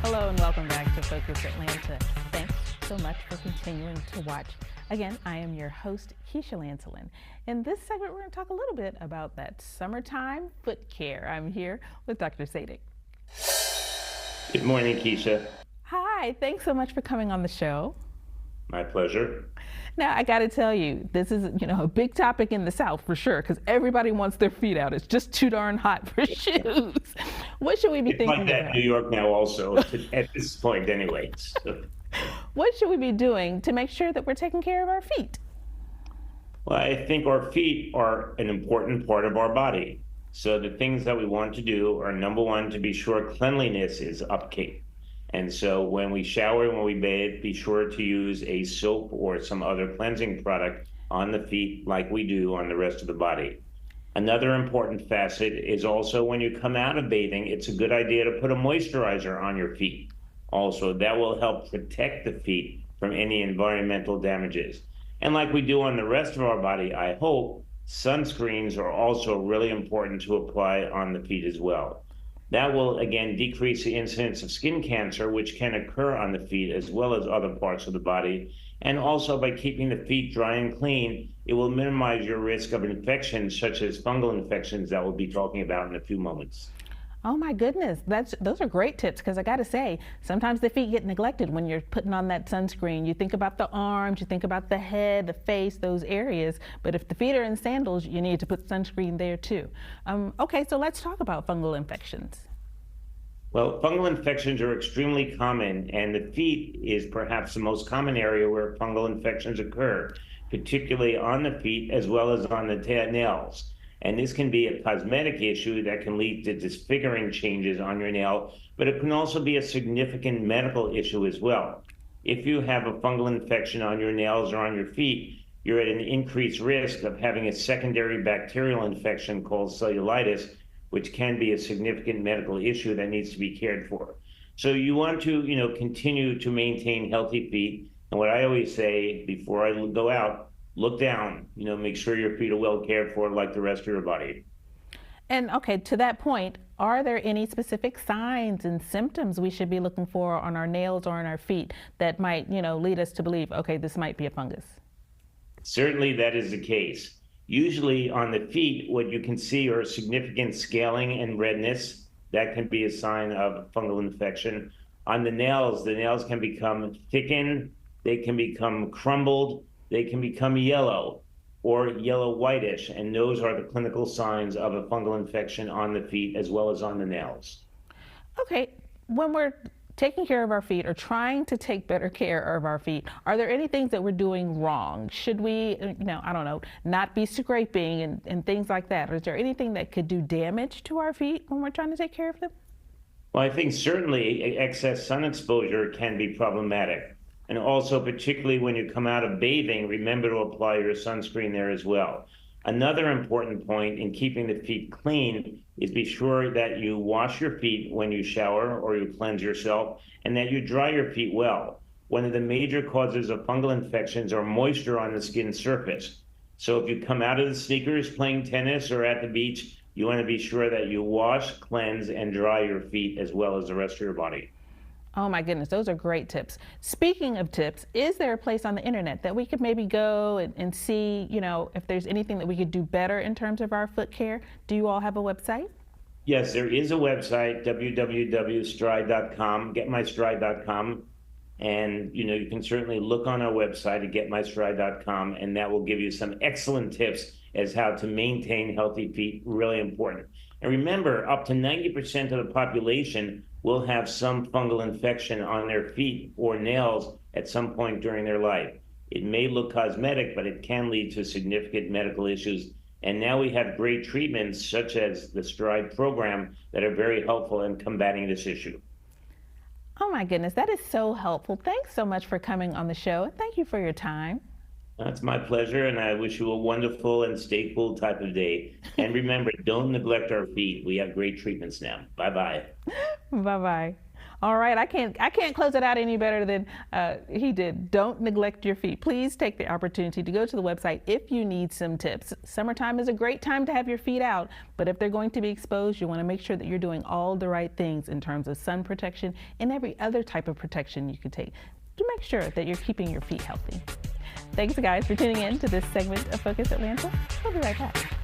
Hello and welcome back to Focus Atlanta. Thanks so much for continuing to watch. Again, I am your host, Keisha Lancelin. In this segment, we're going to talk a little bit about that summertime foot care. I'm here with Dr. Sadik. Good morning, Keisha. Hi, thanks so much for coming on the show. My pleasure. Now, I got to tell you, this is, a big topic in the South for sure, because everybody wants their feet out. It's just too darn hot for shoes. What should we be thinking about? It's like that about? in New York now also, at this point anyway. So. What should we be doing to make sure that we're taking care of our feet? Well, I think our feet are an important part of our body. So the things that we want to do are, number one, to be sure cleanliness is upkeep. And so when we shower, when we bathe, be sure to use a soap or some other cleansing product on the feet like we do on the rest of the body. Another important facet is also when you come out of bathing, it's a good idea to put a moisturizer on your feet. Also, that will help protect the feet from any environmental damages. And like we do on the rest of our body, I hope, sunscreens are also really important to apply on the feet as well. That will, again, decrease the incidence of skin cancer, which can occur on the feet as well as other parts of the body. And also, by keeping the feet dry and clean, it will minimize your risk of infections such as fungal infections that we'll be talking about in a few moments. Oh my goodness, those are great tips, because I got to say, sometimes the feet get neglected when you're putting on that sunscreen. You think about the arms, you think about the head, the face, those areas, but if the feet are in sandals, you need to put sunscreen there too. Okay, so let's talk about fungal infections. Well, fungal infections are extremely common, and the feet is perhaps the most common area where fungal infections occur, particularly on the feet as well as on the nails. And this can be a cosmetic issue that can lead to disfiguring changes on your nail, but it can also be a significant medical issue as well. If you have a fungal infection on your nails or on your feet, you're at an increased risk of having a secondary bacterial infection called cellulitis, which can be a significant medical issue that needs to be cared for. So you want to, continue to maintain healthy feet. And what I always say before I go out, look down, make sure your feet are well cared for like the rest of your body. And okay, to that point, are there any specific signs and symptoms we should be looking for on our nails or on our feet that might, lead us to believe, okay, this might be a fungus? Certainly that is the case. Usually on the feet, what you can see are significant scaling and redness. That can be a sign of fungal infection. On the nails can become thickened, they can become crumbled, they can become yellow or yellow whitish, and those are the clinical signs of a fungal infection on the feet as well as on the nails. Okay, when we're taking care of our feet or trying to take better care of our feet, are there any things that we're doing wrong? Should we, not be scraping and things like that? Or is there anything that could do damage to our feet when we're trying to take care of them? Well, I think certainly excess sun exposure can be problematic. And also, particularly when you come out of bathing, remember to apply your sunscreen there as well. Another important point in keeping the feet clean is be sure that you wash your feet when you shower or you cleanse yourself, and that you dry your feet well. One of the major causes of fungal infections are moisture on the skin surface. So if you come out of the sneakers playing tennis or at the beach, you want to be sure that you wash, cleanse, and dry your feet as well as the rest of your body. Oh my goodness, those are great tips. Speaking of tips, is there a place on the internet that we could maybe go and see, if there's anything that we could do better in terms of our foot care? Do you all have a website? Yes, there is a website, www.stride.com, getmystride.com. And, you can certainly look on our website at getmystride.com, and that will give you some excellent tips as how to maintain healthy feet, really important. And remember, up to 90% of the population will have some fungal infection on their feet or nails at some point during their life. It may look cosmetic, but it can lead to significant medical issues. And now we have great treatments such as the Stride program that are very helpful in combating this issue. Oh my goodness, that is so helpful. Thanks so much for coming on the show, and thank you for your time. It's my pleasure, and I wish you a wonderful and stay cool type of day. And remember, don't neglect our feet. We have great treatments now. Bye-bye. Bye-bye. All right, I can't close it out any better than he did. Don't neglect your feet. Please take the opportunity to go to the website if you need some tips. Summertime is a great time to have your feet out, but if they're going to be exposed, you want to make sure that you're doing all the right things in terms of sun protection and every other type of protection you can take to make sure that you're keeping your feet healthy. Thanks, guys, for tuning in to this segment of Focus Atlanta. We'll be right back.